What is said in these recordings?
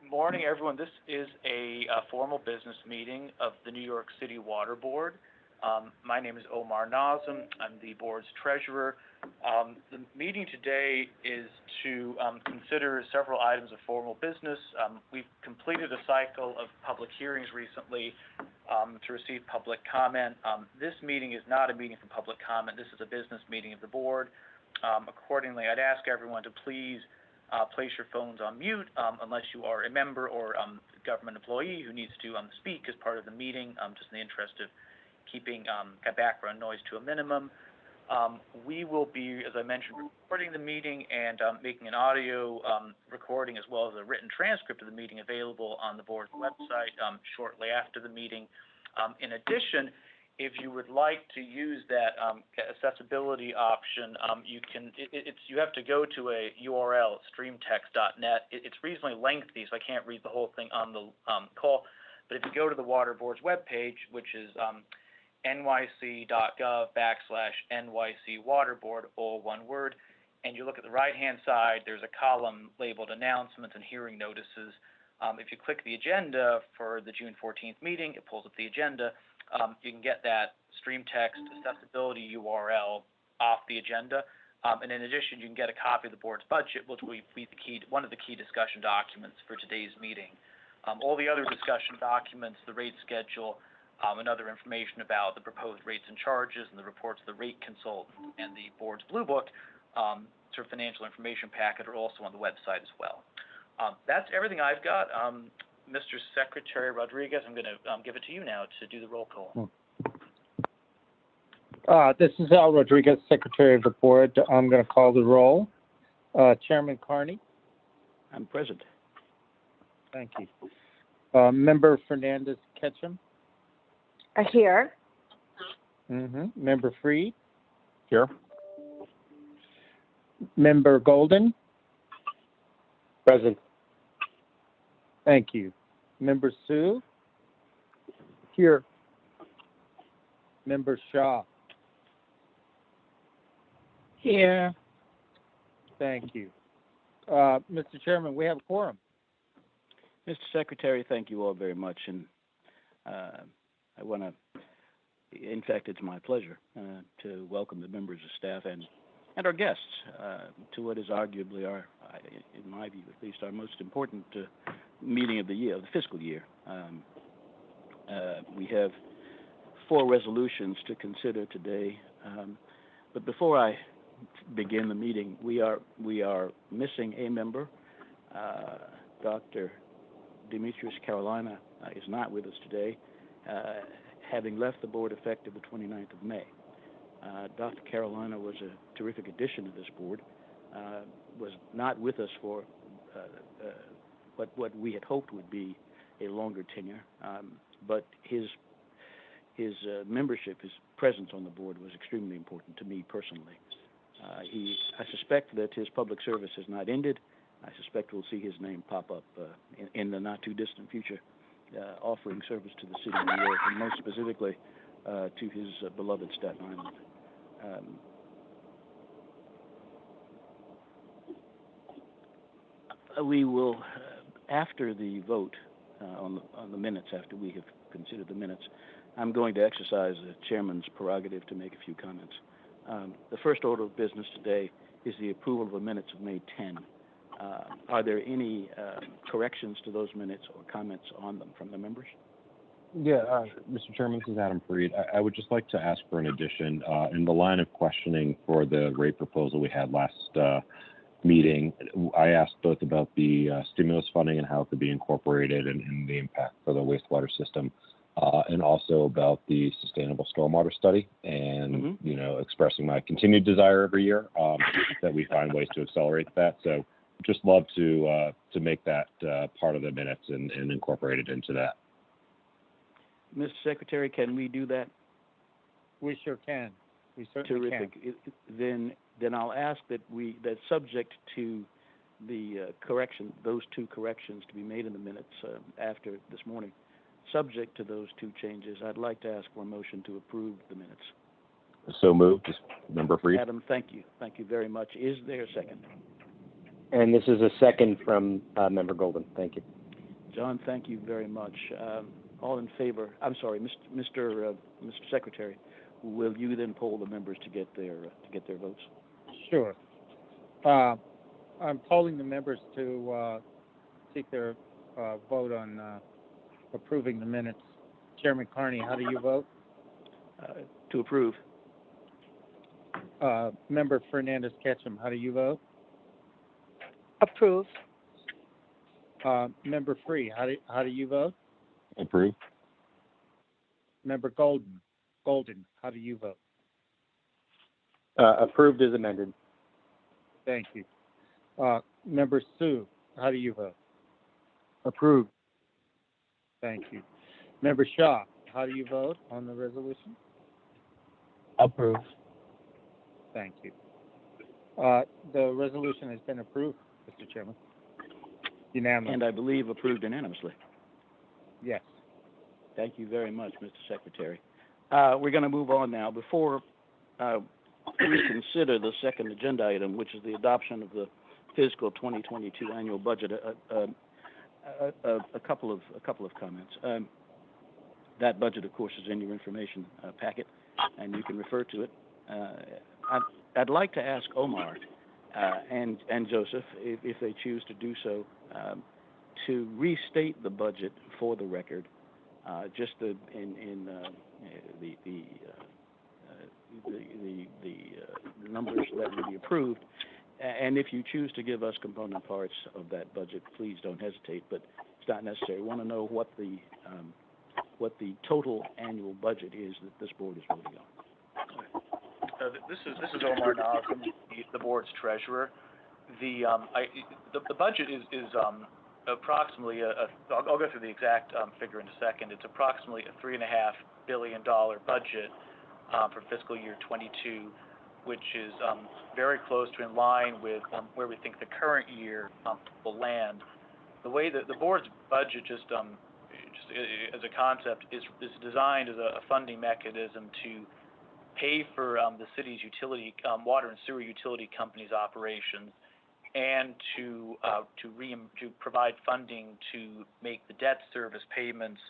Morning, everyone. This is a formal business meeting of the New York City Water Board. My name is Omar Nazem. I'm the board's treasurer. The meeting today is to consider several items of formal business. We've completed a cycle of public hearings recently to receive public comment. This meeting is not a meeting for public comment. This is a business meeting of the board. Accordingly, I'd ask everyone to please place your phones on mute unless you are a member or government employee who needs to speak as part of the meeting, just in the interest of keeping background noise to a minimum. We will be, as I mentioned, recording the meeting and making an audio recording as well as a written transcript of the meeting available on the board's website shortly after the meeting. In addition, if you would like to use that accessibility option, you have to go to a URL, streamtext.net. It's reasonably lengthy, so I can't read the whole thing on the call. But if you go to the Water Board's webpage, which is nyc.gov/nycwaterboard, all one word, and you look at the right-hand side, there's a column labeled Announcements and Hearing Notices. If you click the agenda for the June 14th meeting, it pulls up the agenda. You can get that stream text accessibility URL off the agenda. And in addition, you can get a copy of the board's budget, which will be one of the key discussion documents for today's meeting. All the other discussion documents, the rate schedule, and other information about the proposed rates and charges and the reports of the rate consultant and the board's blue book, sort of financial information packet, are also on the website as well. That's everything I've got. Mr. Secretary Rodriguez, I'm going to give it to you now to do the roll call. This is Al Rodriguez, Secretary of the Board. I'm going to call the roll. Chairman Carney? I'm present. Thank you. Member Fernandez-Ketchum? Here. Member Freed? Here. Member Golden? Present. Thank you. Member Sue? Here. Member Shaw? Here. Thank you. Mr. Chairman, we have a quorum. Mr. Secretary, thank you all very much. And I want to, in fact, it's my pleasure to welcome the members of staff and our guests to what is arguably in my view at least, our most important meeting of the year, of the fiscal year. We have 4 resolutions to consider today, but before I begin the meeting, we are missing a member. Dr. Demetrius Carolina is not with us today, having left the board effective the 29th of May. Dr. Carolina was a terrific addition to this board, was not with us for what we had hoped would be a longer tenure, but his membership, his presence on the board was extremely important to me personally. I suspect that his public service has not ended. I suspect we'll see his name pop up in the not-too-distant future, offering service to the city of New York, and most specifically to his beloved Staten Island. We will, after the vote on the minutes, after we have considered the minutes, I'm going to exercise the chairman's prerogative to make a few comments. The first order of business today is the approval of the minutes of May 10. Are there any corrections to those minutes or comments on them from the members? Yeah, Mr. Chairman, this is Adam Freed. I would just like to ask for an addition in the line of questioning for the rate proposal we had last meeting. I asked both about the stimulus funding and how it could be incorporated and the impact for the wastewater system, and also about the sustainable stormwater study, and expressing my continued desire every year that we find ways to accelerate that. So, just love to make that part of the minutes and incorporate it into that. Mr. Secretary, can we do that? We sure can. We certainly can. Terrific. Then I'll ask that subject to the correction, those 2 corrections to be made in the minutes after this morning, subject to those 2 changes, I'd like to ask for a motion to approve the minutes. So moved. Member Freed. Adam, thank you. Thank you very much. Is there a second? And this is a second from Member Golden. Thank you. John, thank you very much. All in favor? I'm sorry, Mr. Secretary. Will you then poll the members to get their votes? Sure. I'm polling the members to seek their vote on approving the minutes. Chairman Carney, how do you vote? To approve. Member Fernandez Ketchum, how do you vote? Approve. Member Free, how do you vote? Approve. Member Golden, how do you vote? Approved as amended. Thank you. Member Sue, how do you vote? Approved. Thank you. Member Shaw, how do you vote on the resolution? Approved. Thank you. The resolution has been approved, Mr. Chairman. Unanimous. And I believe approved unanimously. Yes. Thank you very much, Mr. Secretary. We're going to move on now. Before we consider the second agenda item, which is the adoption of the fiscal 2022 annual budget, a couple of comments. That budget, of course, is in your information packet, and you can refer to it. I'd like to ask Omar and Joseph, if they choose to do so, to restate the budget for the record, just in the numbers that will be approved. And if you choose to give us component parts of that budget, please don't hesitate. But it's not necessary. We want to know what the total annual budget is that this board is voting on. This is Omar Nazem, the board's treasurer. The budget is approximately I'll go through the exact figure in a second. It's approximately a $3.5 billion budget for fiscal year 22, which is very close to in line with where we think the current year will land. The way that the board's budget just as a concept is designed as a funding mechanism to pay for the city's water and sewer utility companies' operations, and to provide funding to make the debt service payments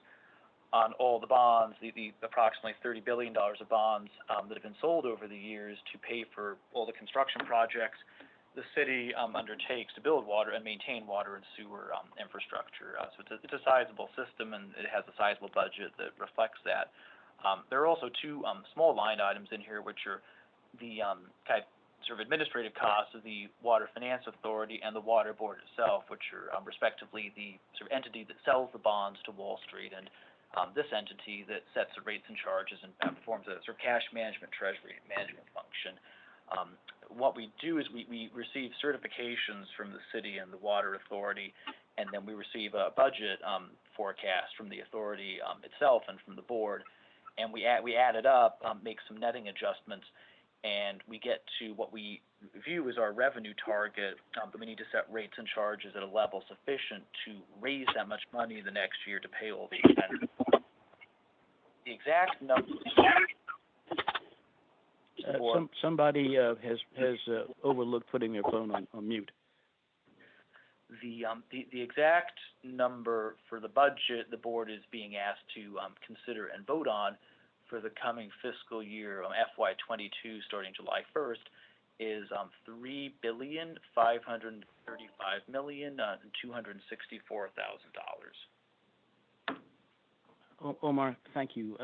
on all the bonds, the approximately $30 billion of bonds that have been sold over the years, to pay for all the construction projects the city undertakes to build water and maintain water and sewer infrastructure. So it's a sizable system, and it has a sizable budget that reflects that. There are also two small line items in here, which are the sort of administrative costs of the Water Finance Authority and the Water Board itself, which are respectively the sort of entity that sells the bonds to Wall Street, and this entity that sets the rates and charges and performs a sort of cash management, treasury management function. What we do is we receive certifications from the city and the Water Authority, and then we receive a budget forecast from the authority itself and from the board, and we add it up, make some netting adjustments, and we get to what we view as our revenue target, but we need to set rates and charges at a level sufficient to raise that much money the next year to pay all the expenses. The exact number. Somebody has overlooked putting their phone on mute. The exact number for the budget the board is being asked to consider and vote on for the coming fiscal year, FY22, starting July 1st, is $3,535,264,000. Omar, thank you.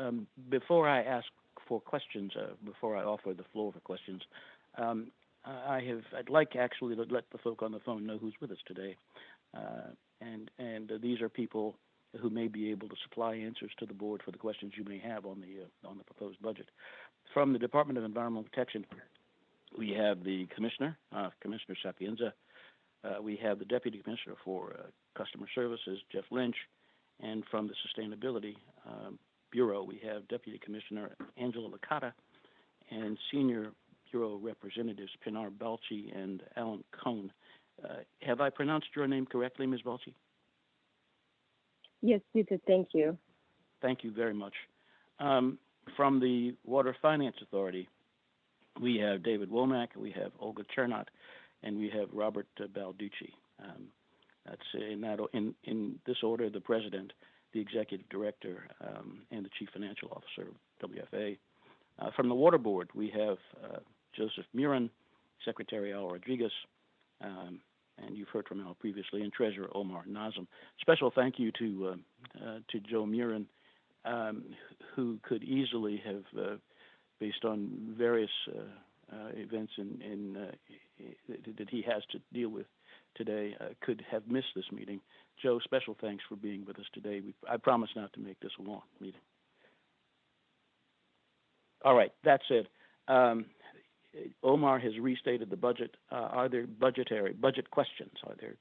Before I ask for questions, before I offer the floor for questions, I'd like actually to let the folk on the phone know who's with us today, and these are people who may be able to supply answers to the board for the questions you may have on the proposed budget. From the Department of Environmental Protection, we have the Commissioner, Commissioner Sapienza. We have the Deputy Commissioner for Customer Services, Jeff Lynch, and from the Sustainability Bureau, we have Deputy Commissioner Angela Licata and Senior Bureau Representatives Pinar Balci and Alan Cohn. Have I pronounced your name correctly, Ms. Balci? Yes, you did. Thank you. Thank you very much. From the Water Finance Authority, we have David Womack, we have Olga Chernot, and we have Robert Balducci. That's in this order: the president, the executive director, and the chief financial officer of WFA. From the Water Board, we have Joseph Murin, Secretary Al Rodriguez, and you've heard from Al previously, and Treasurer Omar Nazem. Special thank you to Joe Murin, who could easily have, based on various events that he has to deal with today, could have missed this meeting. Joe, special thanks for being with us today. I promise not to make this a long meeting. All right, that's it. Omar has restated the budget. Are there budget questions? Are there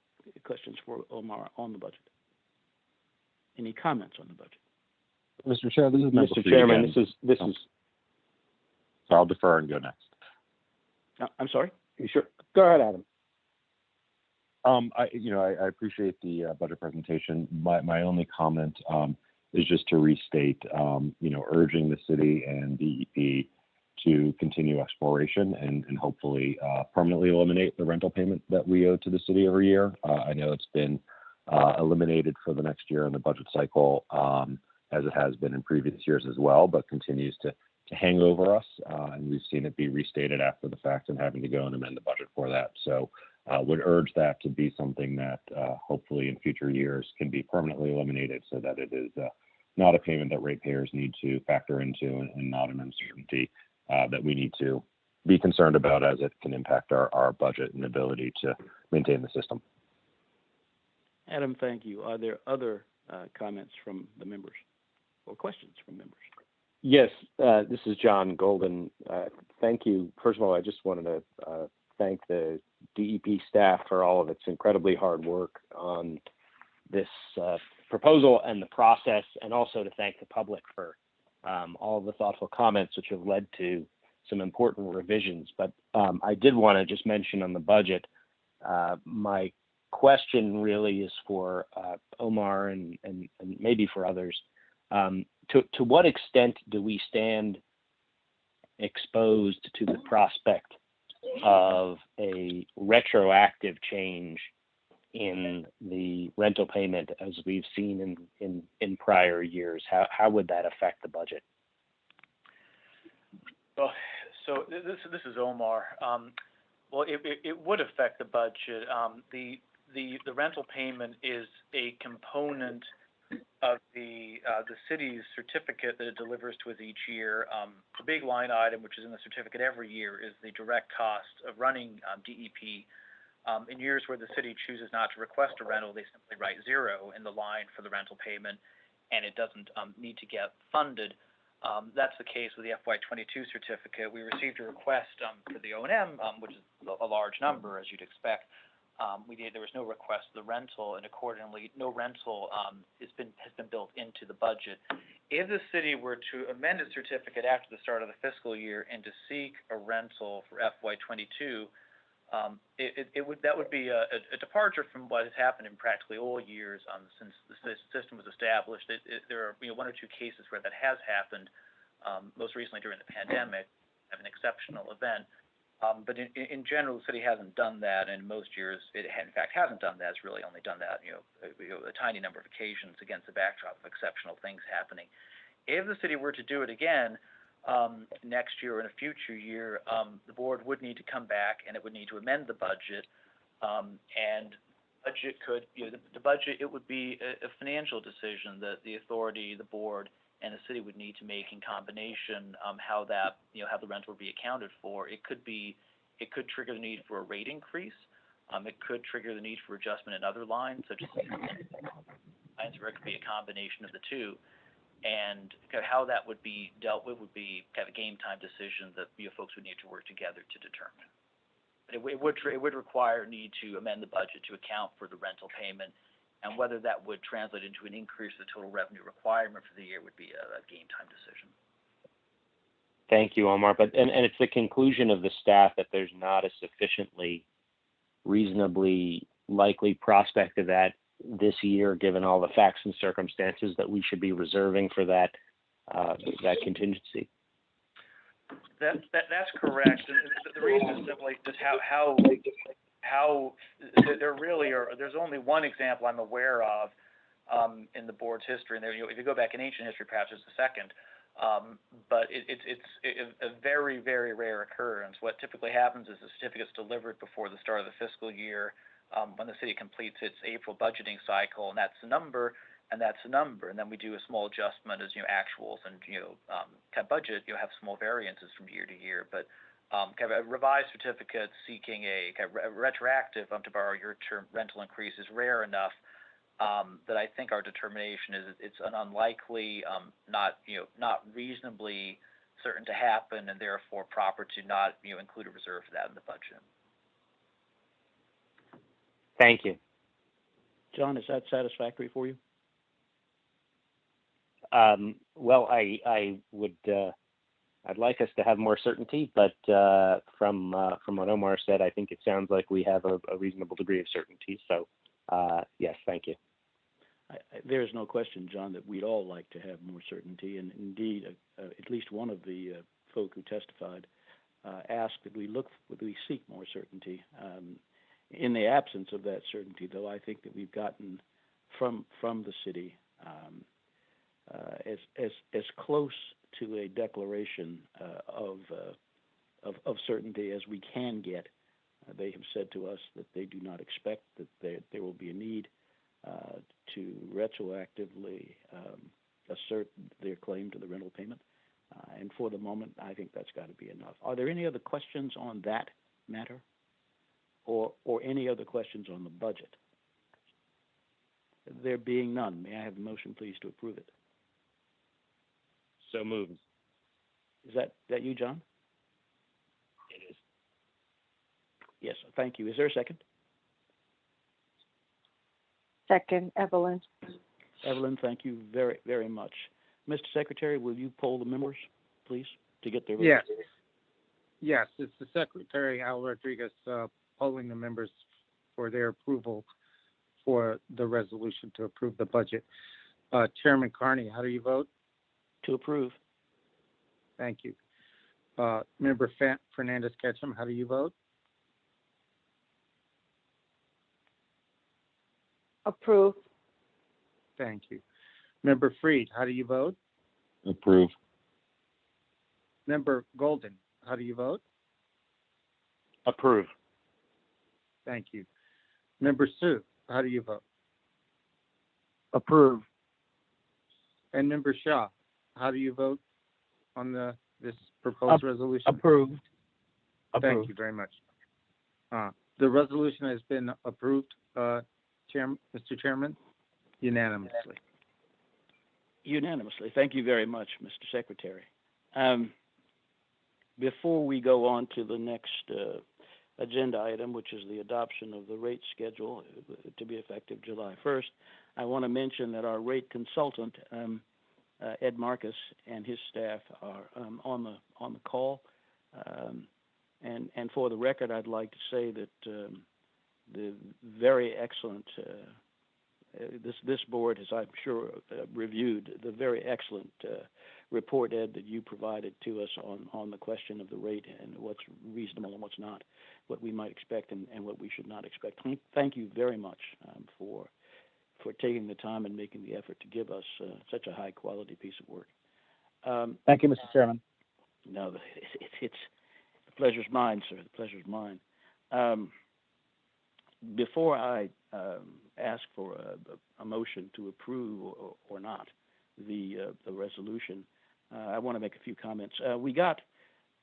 questions for Omar on the budget? Any comments on the budget? Mr. Chair, this is member Mr. Freed Chairman, again. this is. So I'll defer and go next. I'm sorry? You sure? Go ahead, Adam. I appreciate the budget presentation. My only comment is just to restate, urging the city and DEP to continue exploration and hopefully permanently eliminate the rental payment that we owe to the city every year. I know it's been eliminated for the next year in the budget cycle, as it has been in previous years as well, but continues to hang over us, and we've seen it be restated after the fact and having to go and amend the budget for that. So would urge that to be something that hopefully in future years can be permanently eliminated so that it is not a payment that ratepayers need to factor into and not an uncertainty that we need to be concerned about, as it can impact our budget and ability to maintain the system. Adam, thank you. Are there other comments from the members or questions from members? Yes, this is John Golden. Thank you. First of all, I just wanted to thank the DEP staff for all of its incredibly hard work on this proposal and the process, and also to thank the public for all of the thoughtful comments which have led to some important revisions. But I did want to just mention on the budget, my question really is for Omar and maybe for others. To what extent do we stand exposed to the prospect of a retroactive change in the rental payment as we've seen in prior years? How would that affect the budget? Well, so this is Omar. Well, it would affect the budget. The rental payment is a component of the city's certificate that it delivers to us each year. The big line item, which is in the certificate every year, is the direct cost of running DEP. In years where the city chooses not to request a rental, they simply write zero in the line for the rental payment, and it doesn't need to get funded. That's the case with the FY22 certificate. We received a request for the O&M, which is a large number, as you'd expect. There was no request for the rental, and accordingly, no rental has been built into the budget. If the city were to amend its certificate after the start of the fiscal year and to seek a rental for FY22, that would be a departure from what has happened in practically all years since the system was established. There are one or two cases where that has happened, most recently during the pandemic, of an exceptional event. But in general, the city hasn't done that, and most years it in fact hasn't done that. It's really only done that a tiny number of occasions against the backdrop of exceptional things happening. If the city were to do it again next year or in a future year, the board would need to come back and it would need to amend the budget. And budget could the budget, it would be a financial decision that the authority, the board, and the city would need to make in combination how that how the rental would be accounted for. It could trigger the need for a rate increase. It could trigger the need for adjustment in other lines, such as lines, or it could be a combination of the two. And how that would be dealt with would be kind of a game time decision that folks would need to work together to determine. But it would require need to amend the budget to account for the rental payment, and whether that would translate into an increase in the total revenue requirement for the year would be a game time decision. Thank you, Omar. But and it's the conclusion of the staff that there's not a sufficiently reasonably likely prospect of that this year, given all the facts and circumstances, that we should be reserving for that contingency. That's correct. And the reason is simply just how how there really are. There's only one example I'm aware of in the board's history, and there, if you go back in ancient history, perhaps there's a second. But it's a very, very rare occurrence. What typically happens is the certificate's delivered before the start of the fiscal year, when the city completes its April budgeting cycle, and that's the number, and then we do a small adjustment as actuals and kind of budget. Have small variances from year to year, but kind of a revised certificate seeking a kind of retroactive, to borrow your term, rental increase is rare enough that I think our determination is it's an unlikely, not reasonably certain to happen, and therefore proper to not include a reserve for that in the budget. Thank you. John, is that satisfactory for you? Well, I would. I'd like us to have more certainty, but from what Omar said, I think it sounds like we have a reasonable degree of certainty. So, yes, thank you. There is no question, John, that we'd all like to have more certainty, and indeed, at least one of the folk who testified asked that we seek more certainty. In the absence of that certainty, though, I think that we've gotten from the city as close to a declaration of certainty as we can get. They have said to us that they do not expect that there will be a need to retroactively assert their claim to the rental payment. And for the moment, I think that's got to be enough. Are there any other questions on that matter? Or any other questions on the budget? There being none, may I have a motion, please, to approve it? So moved. Is that you, John? It is. Yes, thank you. Is there a second? Second, Evelyn. Evelyn, thank you very, very much. Mr. Secretary, will you poll the members, please, to get their votes? Yes. Yes, it's the Secretary, Al Rodriguez, polling the members for their approval for the resolution to approve the budget. Chairman Carney, how do you vote? To approve. Thank you. Member Fernandez Ketchum, how do you vote? Approve. Thank you. Member Freed, how do you vote? Approve. Member Golden, how do you vote? Approve. Thank you. Member Sue, how do you vote? Approve. And Member Shaw, how do you vote on this proposed resolution? Approved. Thank you very much. The resolution has been approved, Mr. Chairman, unanimously. Unanimously. Thank you very much, Mr. Secretary. Before we go on to the next agenda item, which is the adoption of the rate schedule to be effective July 1st, I want to mention that our rate consultant, Ed Marcus, and his staff are on the call. And for the record, I'd like to say that the very excellent this board has, I'm sure, reviewed the very excellent report, Ed, that you provided to us on the question of the rate and what's reasonable and what's not, what we might expect and what we should not expect. Thank you very much for taking the time and making the effort to give us such a high quality piece of work. Thank you, Mr. Chairman. No, it's the pleasure's mine, sir. The pleasure's mine. Before I ask for a motion to approve or not the resolution, I want to make a few comments. We got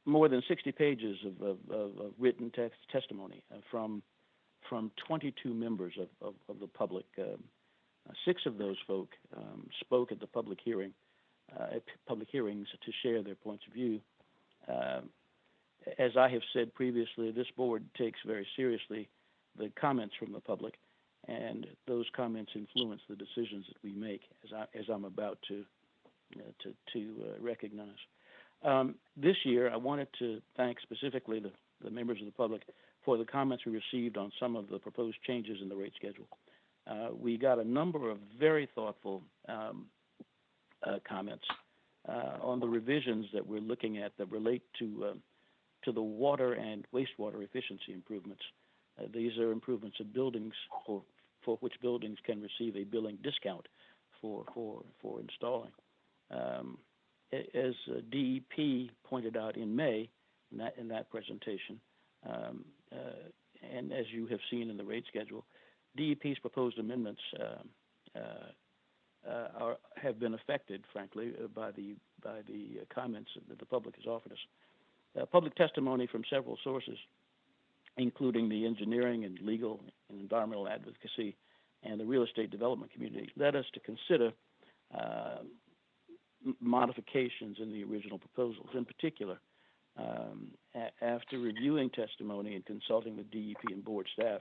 more than 60 pages of written testimony from 22 members of the public. 6 of those folk spoke at the public hearings to share their points of view. As I have said previously, this board takes very seriously the comments from the public, and those comments influence the decisions that we make, as I'm about to recognize. This year, I wanted to thank specifically the members of the public for the comments we received on some of the proposed changes in the rate schedule. We got a number of very thoughtful comments on the revisions that we're looking at that relate to the water and wastewater efficiency improvements These are improvements of buildings for which buildings can receive a billing discount for installing. As DEP pointed out in May in that presentation, and as you have seen in the rate schedule, DEP's proposed amendments have been affected, frankly, by the comments that the public has offered us. Public testimony from several sources, including the engineering and legal and environmental advocacy and the real estate development community, led us to consider modifications in the original proposals. In particular, after reviewing testimony and consulting with DEP and board staff,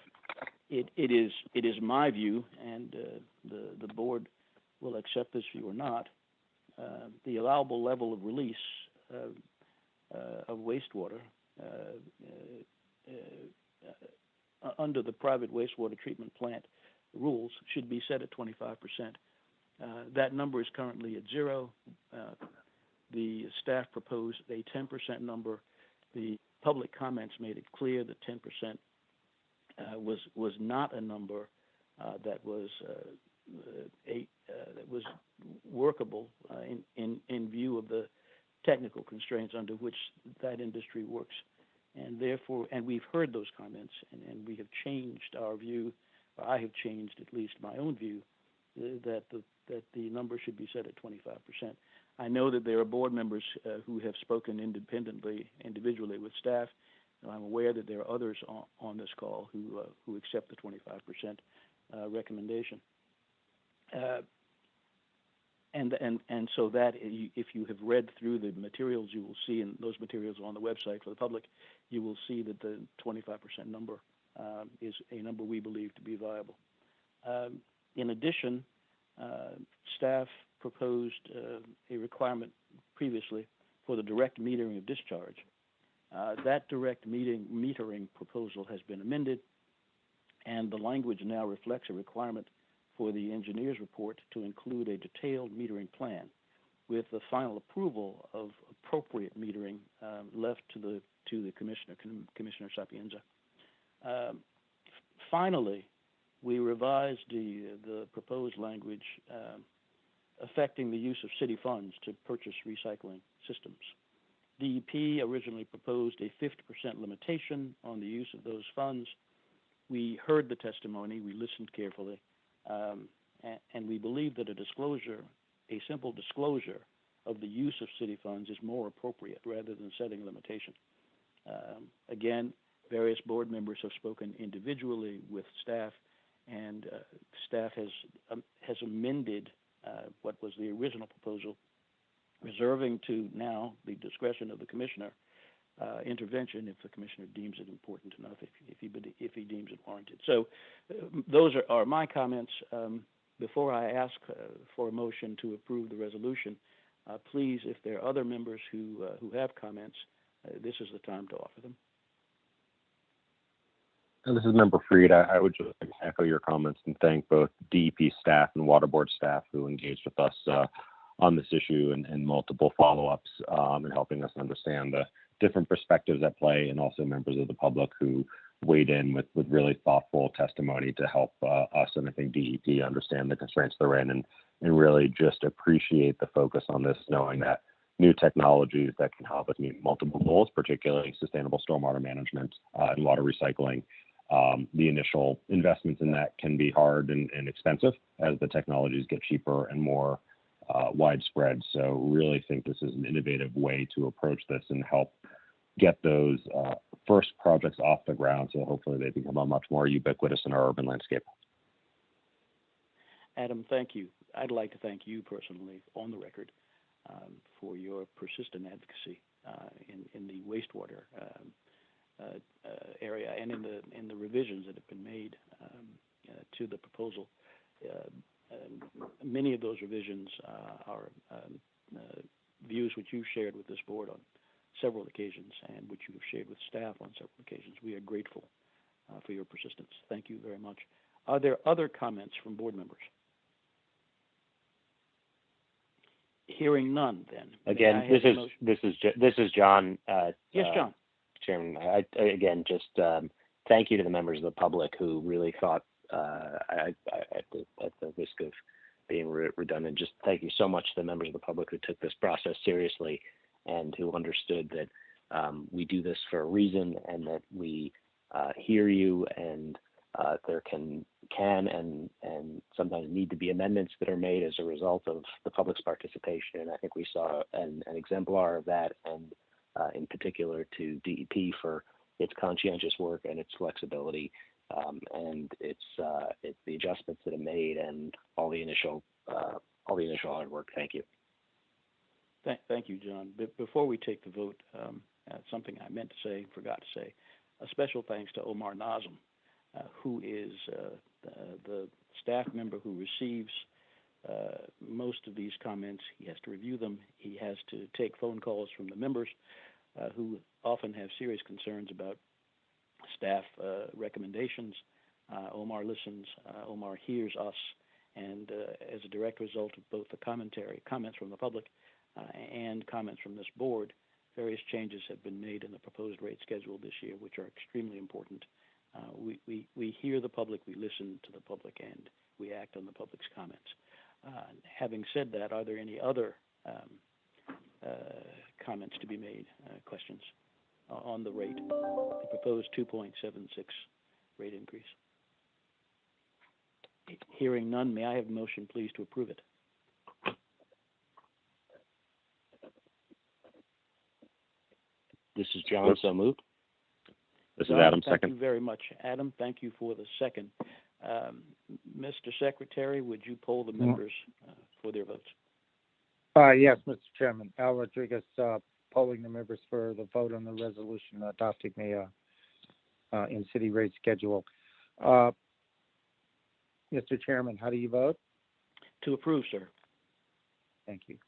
it is my view, and the board will accept this view or not, the allowable level of release of wastewater under the private wastewater treatment plant rules should be set at 25%. That number is currently at 0. The staff proposed a 10% number. The public comments made it clear that 10% was not a number that was workable in view of the technical constraints under which that industry works, and therefore, and we've heard those comments, and we have changed our view. Or I have changed at least my own view that the number should be set at 25%. I know that there are board members who have spoken individually with staff, and I'm aware that there are others on this call who accept the 25% recommendation. And so that if you have read through the materials, you will see, and those materials are on the website for the public, you will see that the 25% number is a number we believe to be viable. In addition, staff proposed a requirement previously for the direct metering of discharge. That direct metering proposal has been amended, and the language now reflects a requirement for the engineer's report to include a detailed metering plan with the final approval of appropriate metering left to the Commissioner Sapienza. Finally, we revised the proposed language affecting the use of city funds to purchase recycling systems. DEP originally proposed a 50% limitation on the use of those funds. We heard the testimony, we listened carefully, and we believe that a simple disclosure of the use of city funds is more appropriate rather than setting a limitation. Again, various board members have spoken individually with staff, and staff has amended what was the original proposal, reserving to now the discretion of the commissioner intervention if the commissioner deems it important enough, if he deems it warranted. So those are my comments. Before I ask for a motion to approve the resolution, please, if there are other members who have comments, this is the time to offer them. And this is Member Freed. I would just like to echo your comments and thank both DEP staff and Water Board staff who engaged with us on this issue and multiple follow-ups and helping us understand the different perspectives at play, and also members of the public who weighed in with really thoughtful testimony to help us and I think DEP understand the constraints they're in, and really just appreciate the focus on this, knowing that new technologies that can help us meet multiple goals, particularly sustainable stormwater management and water recycling. The initial investments in that can be hard and expensive as the technologies get cheaper and more widespread. So really think this is an innovative way to approach this and help get those first projects off the ground, so hopefully they become a much more ubiquitous in our urban landscape. Adam, thank you. I'd like to thank you personally on the record for your persistent advocacy in the wastewater area and in the revisions that have been made to the proposal. Many of those revisions are views which you've shared with this board on several occasions and which you have shared with staff on several occasions. We are grateful for your persistence. Thank you very much. Are there other comments from board members? Hearing none, then. Again, this is John. Yes, John. Chairman, I again just thank you to the members of the public who really thought, at the risk of being redundant, just thank you so much to the members of the public who took this process seriously and who understood that we do this for a reason, and that we hear you, and there can and sometimes need to be amendments that are made as a result of the public's participation. And I think we saw an exemplar of that, and in particular to DEP for its conscientious work and its flexibility, and it's the adjustments that are made and all the initial hard work. Thank you. Thank you, John. Before we take the vote, something I meant to say, forgot to say, a special thanks to Omar Nazem, who is the staff member who receives most of these comments. He has to review them. He has to take phone calls from the members who often have serious concerns about staff recommendations. Omar listens. Omar hears us, and as a direct result of both the comments from the public, and comments from this board, various changes have been made in the proposed rate schedule this year, which are extremely important. We hear the public, we listen to the public, and we act on the public's comments. Having said that, are there any other comments to be made, questions on the rate, the proposed 2.76 rate increase? Hearing none, may I have a motion, please, to approve it? This is John, so moved. This is Adam, Thank second. you very much, Adam. Thank you for the second. Mr. Secretary, would you poll the members for their votes? Yes, Mr. Chairman. Al Rodriguez, polling the members for the vote on the resolution adopting the in-city rate schedule. Mr. Chairman, how do you vote? To approve, sir. Thank you.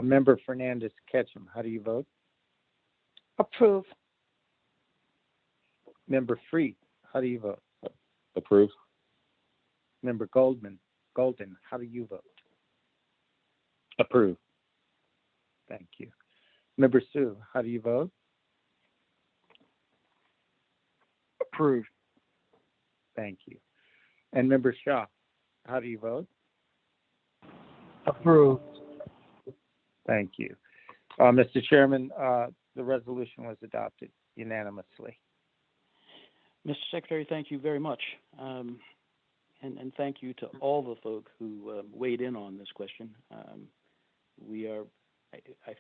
Member Fernandez Ketchum, how do you vote? Approve. Member Freed, how do you vote? Approve. Member Golden, how do you vote? Approve. Thank you. Member Sue, how do you vote? Approve. Thank you. And Member Shaw, how do you vote? Approve. Thank you. Mr. Chairman, the resolution was adopted unanimously. Mr. Secretary, thank you very much. And thank you to all the folk who weighed in on this question. I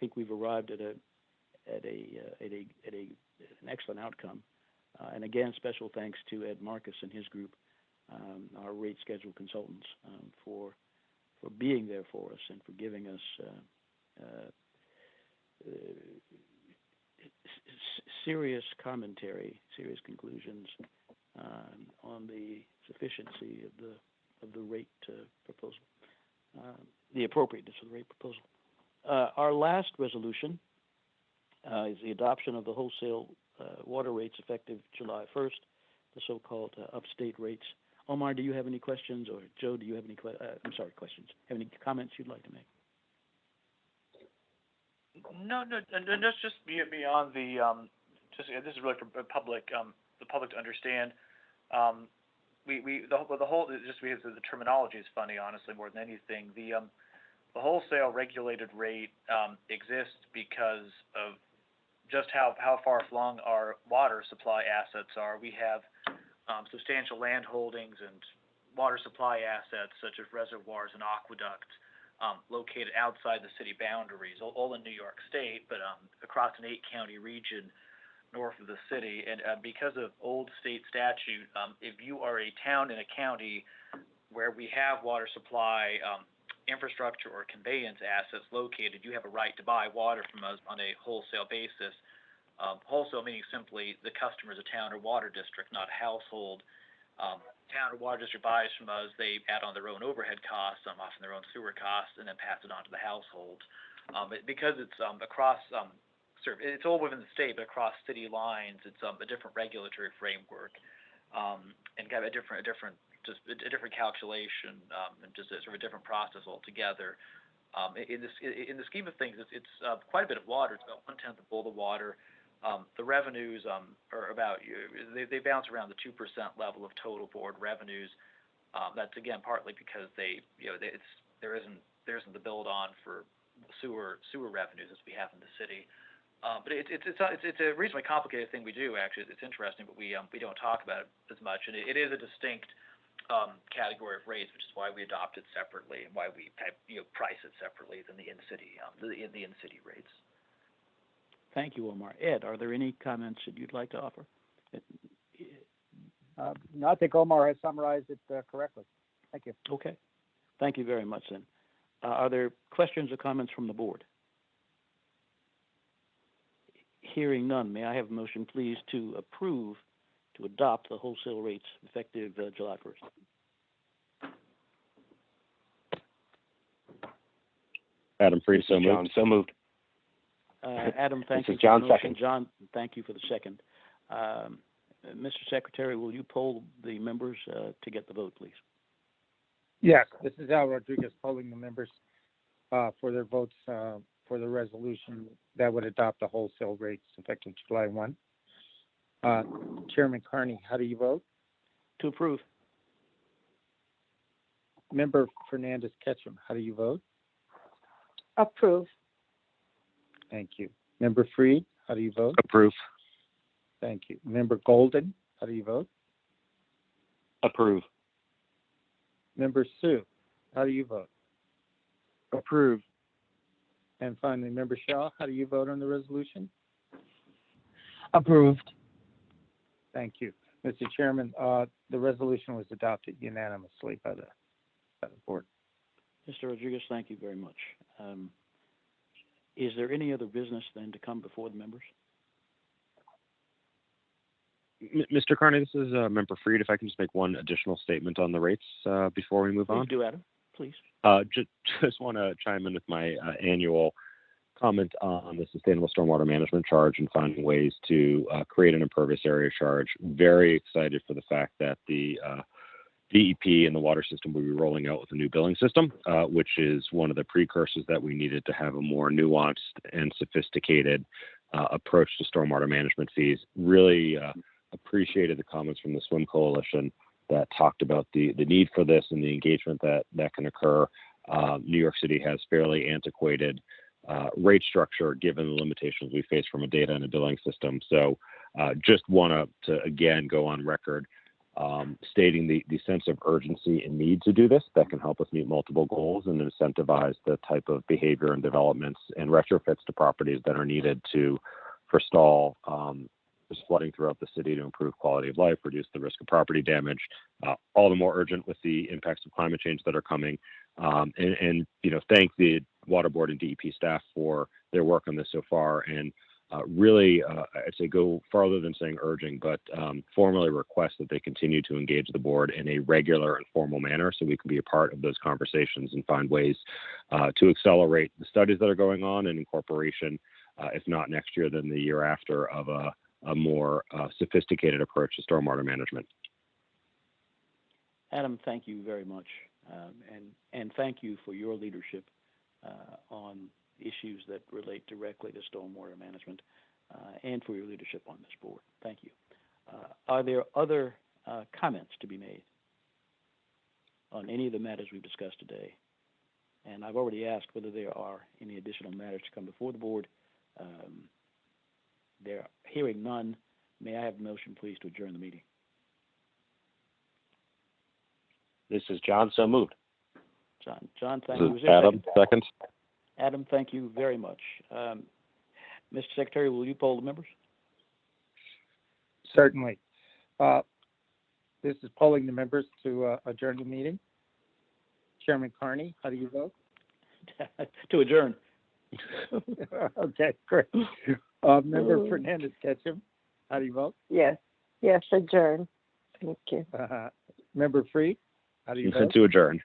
think we've arrived at an excellent outcome. And again, special thanks to Ed Marcus and his group, our rate schedule consultants, for being there for us and for giving us serious commentary, serious conclusions on the sufficiency of the rate proposal, the appropriateness of the rate proposal. Our last resolution is the adoption of the wholesale water rates effective July 1st, the so-called upstate rates. Omar, do you have any questions, or Joe, do you have any questions? Have any comments you'd like to make? No, just beyond the, this is really for the public to understand. The whole, just because the terminology is funny, honestly, more than anything. The wholesale regulated rate exists because of just how far flung our water supply assets are. We have substantial land holdings and water supply assets such as reservoirs and aqueducts located outside the city boundaries, all in New York State, but across an 8-county region north of the city. And because of old state statute, if you are a town in a county where we have water supply infrastructure or conveyance assets located, you have a right to buy water from us on a wholesale basis. Wholesale meaning simply the customer is a town or water district, not a household. Town or water district buys from us, they add on their own overhead costs, often their own sewer costs, and then pass it on to the household. Because it's across, it's all within the state, but across city lines, it's a different regulatory framework, and kind of a different calculation, and just a sort of a different process altogether. In the scheme of things, it's quite a bit of water. It's about 1/10 of all the water The revenues are about, they bounce around the 2% level of total board revenues. That's again partly because there isn't the build on for sewer revenues as we have in the city. But it's a reasonably complicated thing we do, actually. It's interesting, but we don't talk about it as much, and it is a distinct category of rates, which is why we adopt it separately and why we price it separately than the in-city rates. Thank you, Omar. Ed, are there any comments that you'd like to offer? No, I think Omar has summarized it correctly. Thank you. Okay. Thank you very much, then. Are there questions or comments from the board? Hearing none, may I have a motion, please, to adopt the wholesale rates effective July 1st? Adam Freed, so moved. John, so moved. Adam, thank you This is for John, the motion. second. John, thank you for the second. Mr. Secretary, will you poll the members to get the vote, please? Yes, this is Al Rodriguez polling the members for their votes for the resolution that would adopt the wholesale rates effective July 1. Chairman Carney, how do you vote? To approve. Member Fernandez Ketchum, how do you vote? Approve. Thank you. Member Freed, how do you vote? Approve. Thank you. Member Golden, how do you vote? Approve. Member Sue, how do you vote? Approve. And finally, Member Shaw, how do you vote on the resolution? Approved. Thank you. Mr. Chairman, the resolution was adopted unanimously by the board. Mr. Rodriguez, thank you very much. Is there any other business then to come before the members? Mr. Carney, this is Member Freed. If I can just make one additional statement on the rates before we move on. Please do, Adam. Please. Just want to chime in with my annual comment on the sustainable stormwater management charge and finding ways to create an impervious area charge. Very excited for the fact that the DEP and the water system will be rolling out with a new billing system, which is one of the precursors that we needed to have a more nuanced and sophisticated approach to stormwater management fees. Really appreciated the comments from the Swim Coalition that talked about the need for this and the engagement that can occur. New York City has fairly antiquated rate structure given the limitations we face from a data and a billing system. So just want to again go on record stating the sense of urgency and need to do this that can help us meet multiple goals and incentivize the type of behavior and developments and retrofits to properties that are needed to forestall flooding throughout the city to improve quality of life, reduce the risk of property damage, all the more urgent with the impacts of climate change that are coming. And thank the Water Board and DEP staff for their work on this so far. And really, I'd say go farther than saying urging, but formally request that they continue to engage the board in a regular and formal manner so we can be a part of those conversations and find ways to accelerate the studies that are going on and incorporation, if not next year, then the year after, of a more sophisticated approach to stormwater management. Adam, thank you very much, and thank you for your leadership on issues that relate directly to stormwater management, and for your leadership on this board. Thank you. Are there other comments to be made on any of the matters we've discussed today? And I've already asked whether there are any additional matters to come before the board. Hearing none, may I have a motion, please, to adjourn the meeting? This is John, so moved. John, thank you. This Is is there a Adam, second. Adam, thank you very much. Mr. Secretary, will you poll the members? Certainly. This is polling the members to adjourn the meeting. Chairman Carney, how do you vote? To adjourn. Okay, great. Member Fernandez Ketchum, how do you vote? Yes. Yes, adjourn. Thank you. Member Freed, how do you vote? To adjourn.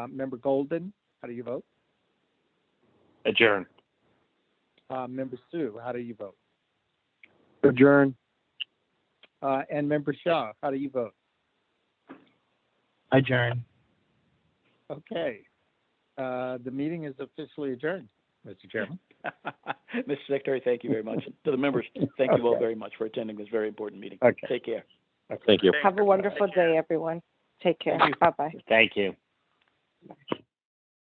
Member Golden, how do you vote? Adjourn. Member Sue, how do you vote? Adjourn. And Member Shaw, how do you vote? Adjourn. Okay. The meeting is officially adjourned. Mr. Chairman. Mr. Secretary, thank you very much. To the members, thank you all very much for attending this very important meeting. Okay. Take care. Thank you. Have a wonderful day, everyone. Take care. Thank you. Bye-bye. Thank you.